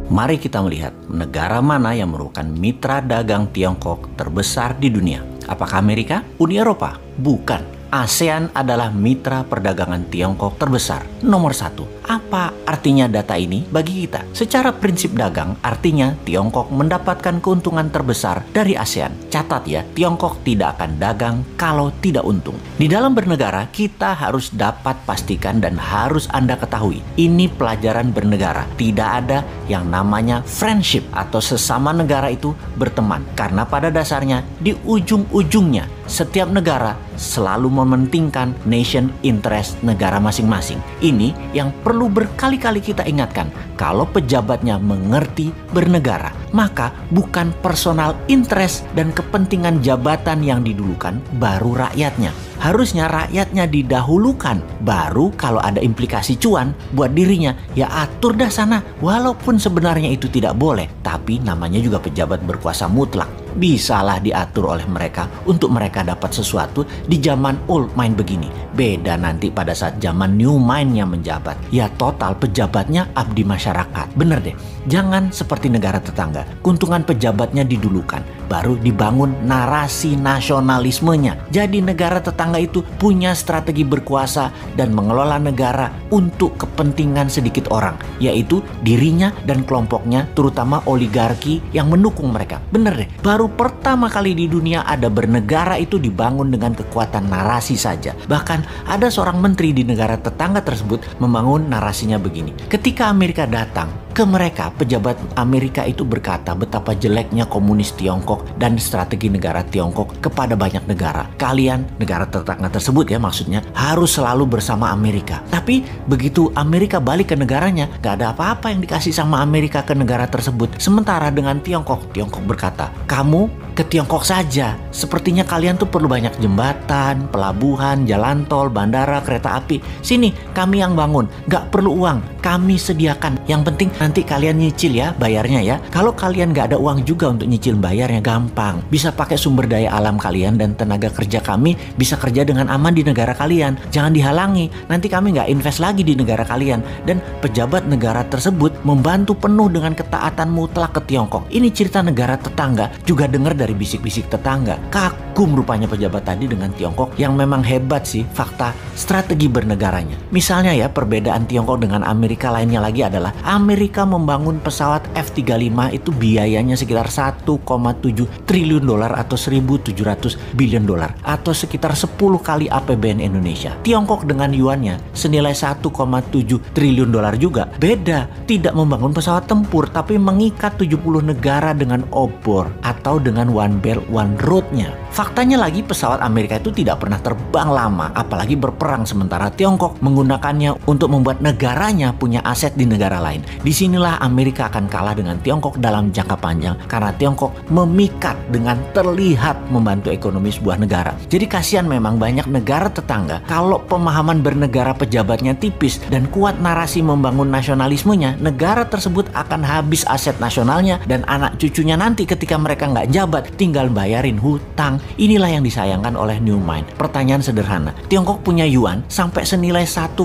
Mari kita melihat negara mana yang merupakan mitra dagang Tiongkok terbesar di dunia. Apakah Amerika? Uni Eropa? Bukan. ASEAN adalah mitra perdagangan Tiongkok terbesar, nomor 1. Apa artinya data ini bagi kita? Secara prinsip dagang, artinya Tiongkok mendapatkan keuntungan terbesar dari ASEAN. Catat ya, Tiongkok tidak akan dagang kalau tidak untung. Di dalam bernegara, kita harus dapat pastikan dan harus Anda ketahui, ini pelajaran bernegara. Tidak ada yang namanya friendship atau sesama negara itu berteman. Karena pada dasarnya, di ujung-ujungnya, setiap negara selalu mementingkan nation interest negara masing-masing. Ini yang perlu berkali-kali kita ingatkan. Kalau pejabatnya mengerti bernegara, maka bukan personal interest dan kepentingan jabatan yang didulukan, baru rakyatnya. Harusnya rakyatnya didahulukan, baru kalau ada implikasi cuan buat dirinya, ya atur dah sana. Walaupun sebenarnya itu tidak boleh, tapi namanya juga pejabat berkuasa mutlak. Bisalah diatur oleh mereka untuk mereka dapat sesuatu di zaman old mind begini. Beda nanti pada saat zaman new mind-nya menjabat. Ya total pejabatnya abdi masyarakat. Bener deh, jangan seperti negara tetangga. Keuntungan pejabatnya didulukan, baru dibangun narasi nasionalismenya. Jadi negara tetangga itu punya strategi berkuasa dan mengelola negara untuk kepentingan sedikit orang, yaitu dirinya dan kelompoknya, terutama oligarki yang mendukung mereka. Bener deh, baru pertama kali di dunia ada bernegara itu dibangun dengan kekuatan narasi saja. Bahkan ada seorang menteri di negara tetangga tersebut membangun narasinya begini. Ketika Amerika datang ke mereka, pejabat Amerika itu berkata betapa jeleknya komunis Tiongkok dan strategi negara Tiongkok kepada banyak negara. Kalian, negara tetangga tersebut ya maksudnya, harus selalu bersama Amerika. Tapi begitu Amerika balik ke negaranya, gak ada apa-apa yang dikasih sama Amerika ke negara tersebut. Sementara dengan Tiongkok, Tiongkok berkata, kamu ke Tiongkok saja. Sepertinya kalian tuh perlu banyak jembatan, pelabuhan, jalan tol, bandara, kereta api. Sini, kami yang bangun. Gak perlu uang, kami sediakan. Yang penting nanti kalian nyicil ya, bayarnya ya. Kalau kalian gak ada uang juga untuk nyicil bayarnya, gampang. Bisa pakai sumber daya alam kalian dan tenaga kerja kami bisa kerja dengan aman di negara kalian. Jangan dihalangi, nanti kami gak invest lagi di negara kalian. Dan pejabat negara tersebut membantu penuh dengan ketaatan mutlak ke Tiongkok. Ini cerita negara tetangga, juga dengar dari bisik-bisik tetangga. Kagum rupanya pejabat tadi dengan Tiongkok, yang memang hebat sih fakta strategi bernegaranya. Misalnya ya, perbedaan Tiongkok dengan Amerika lainnya lagi adalah Amerika membangun pesawat F-35 itu biayanya sekitar 1,7 triliun dolar atau 1.700 billion dolar atau sekitar 10 kali APBN Indonesia. Tiongkok dengan yuannya senilai 1,7 triliun dolar juga. Beda, tidak membangun pesawat tempur tapi mengikat 70 negara dengan obor atau dengan One Belt One Road-nya. Faktanya lagi pesawat Amerika itu tidak pernah terbang lama, apalagi berperang, sementara Tiongkok menggunakannya untuk membuat negaranya punya aset di negara lain. Disinilah Amerika akan kalah dengan Tiongkok dalam jangka panjang karena Tiongkok memikat dengan terlihat membantu ekonomi sebuah negara. Jadi kasihan memang banyak negara tetangga kalau pemahaman bernegara pejabatnya tipis dan kuat narasi membangun nasionalismenya, negara tersebut akan habis aset nasionalnya dan anak cucunya nanti ketika mereka nggak jabat tinggal bayarin hutang. Inilah yang disayangkan oleh New Mind. Pertanyaan sederhana, Tiongkok punya yuan sampai senilai 1,7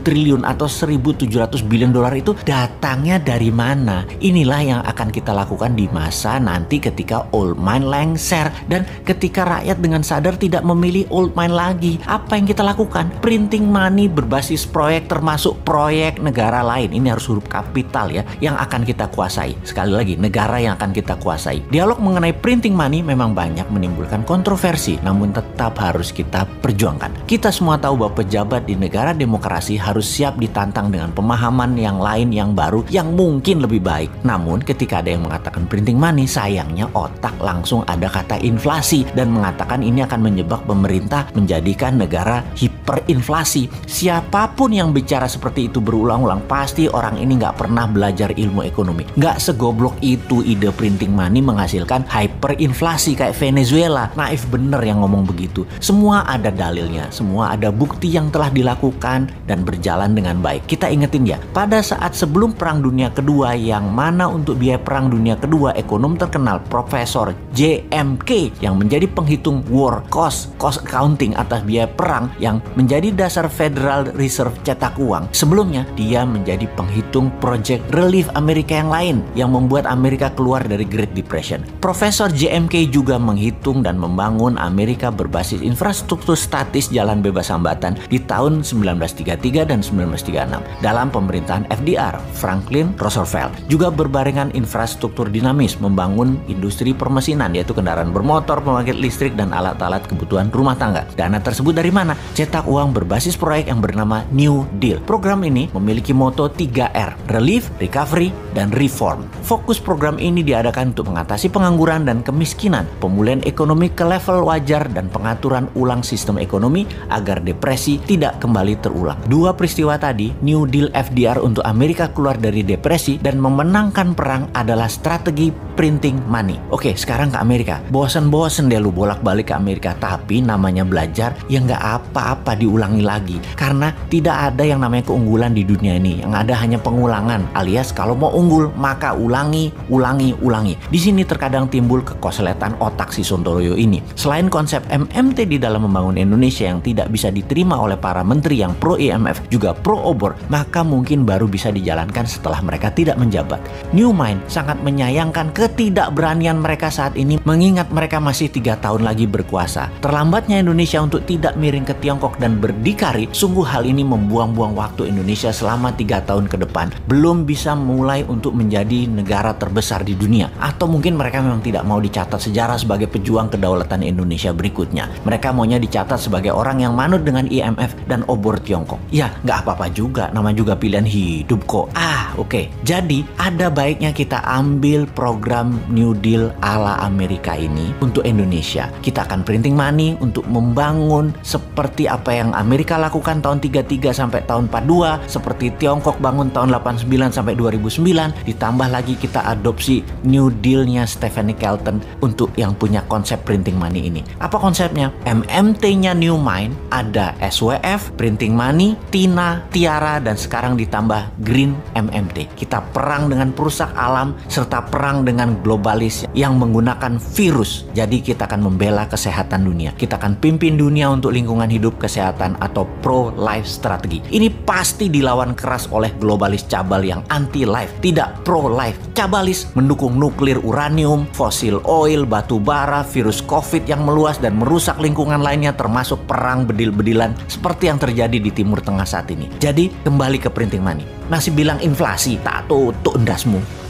triliun atau 1.700 billion dolar itu datangnya dari mana? Inilah yang akan kita lakukan di masa nanti ketika old mind lengser dan ketika rakyat dengan sadar tidak memilih old mind lagi. Apa yang kita lakukan? Printing money berbasis proyek termasuk proyek negara lain. Ini harus huruf kapital ya yang akan kita kuasai. Sekali lagi, negara yang akan kita kuasai. Dialog mengenai printing money memang banyak menimbulkan kontroversi, namun tetap harus kita perjuangkan. Kita semua tahu bahwa pejabat di negara demokrasi harus siap ditantang dengan pemahaman yang lain yang baru yang mungkin lebih baik. Namun ketika ada yang mengatakan printing money, sayangnya otak langsung ada kata inflasi dan mengatakan ini akan menyebab pemerintah menjadikan negara hiperinflasi. Siapapun yang bicara seperti itu berulang-ulang, pasti orang ini nggak pernah belajar ilmu ekonomi. Nggak segoblok itu ide printing money menghasilkan hyperinflasi kayak Venezuela. Naif bener yang ngomong begitu. Semua ada dalilnya, semua ada bukti yang telah dilakukan dan berjalan dengan baik. Kita ingetin ya, pada saat sebelum Perang Dunia Kedua, yang mana untuk biaya Perang Dunia Kedua ekonom terkenal Profesor JMK yang menjadi penghitung war cost accounting atas biaya perang yang menjadi dasar Federal Reserve cetak uang. Sebelumnya, dia menjadi penghitung Project Relief Amerika yang lain yang membuat Amerika keluar dari Great Depression. Profesor JMK juga menghitung dan membangun Amerika berbasis infrastruktur statis jalan bebas hambatan di tahun 1933 dan 1936 dalam pemerintahan FDR, Franklin Roosevelt. Juga berbarengan infrastruktur dinamis membangun industri permesinan yaitu kendaraan bermotor, pembangkit listrik, dan alat-alat kebutuhan rumah tangga. Dana tersebut dari mana? Cetak uang berbasis proyek yang bernama New Deal. Program ini memiliki moto 3R, Relief, Recovery, dan Reform. Fokus program ini diadakan untuk mengatasi pengangguran dan kemiskinan, pemulihan ekonomi ke level wajar, dan pengaturan ulang sistem ekonomi agar depresi tidak kembali terulang. Dua peristiwa tadi, New Deal FDR untuk Amerika keluar dari depresi dan memenangkan perang adalah strategi printing money. Oke, sekarang ke Amerika. Bosen-bosen deh lu bolak-balik ke Amerika, tapi namanya belajar ya nggak apa-apa diulangi lagi. Karena tidak ada yang namanya keunggulan di dunia ini. Yang ada hanya pengulangan, alias kalau mau unggul maka ulangi. Di sini terkadang timbul kekosletan otak si Sontoloyo ini. Selain konsep MMT di dalam membangun Indonesia yang tidak bisa diterima oleh para menteri yang pro IMF juga pro obor, maka mungkin baru bisa dijalankan setelah mereka tidak menjabat. New Mind sangat menyayangkan ketidakberanian mereka saat ini mengingat mereka masih 3 tahun lagi berkuasa. Terlambatnya Indonesia untuk tidak miring ke Tiongkok dan berdikari, sungguh hal ini membuang-buang waktu Indonesia selama 3 tahun ke depan. Belum bisa mulai untuk menjadi negara terbesar di dunia. Atau mungkin mereka memang tidak mau dicatat sejarah sebagai pejuang kedaulatan Indonesia berikutnya. Mereka maunya dicatat sebagai orang yang manut dengan IMF dan obor Tiongkok. Ya, nggak apa-apa juga, nama juga pilihan hidup kok. Oke. Jadi, ada baiknya kita ambil program New Deal ala Amerika ini untuk Indonesia. Kita akan printing money untuk membangun seperti apa yang Amerika lakukan tahun 33 sampai tahun 42, seperti Tiongkok bangun tahun 89 sampai 2009, ditambah lagi kita adopsi New Deal-nya Stephanie Kelton untuk yang punya konsep printing money ini. Apa konsepnya? MMT-nya New Mind ada SWF, printing money, TINA, Tiara, dan sekarang ditambah Green MMT. Kita perang dengan perusak alam serta perang dengan globalis yang menggunakan virus. Jadi kita akan membela kesehatan dunia. Kita akan pimpin dunia untuk lingkungan hidup, kesehatan, atau pro-life strategi. Ini pasti dilawan keras oleh globalis cabal yang anti-life, tidak pro-life. Cabalis mendukung nuklir, uranium, fosil oil, batu bara, virus COVID yang meluas dan merusak lingkungan lainnya, termasuk perang bedil-bedilan seperti yang terjadi di Timur Tengah saat ini. Jadi kembali ke printing money. Masih bilang inflasi, tak tutup endasmu.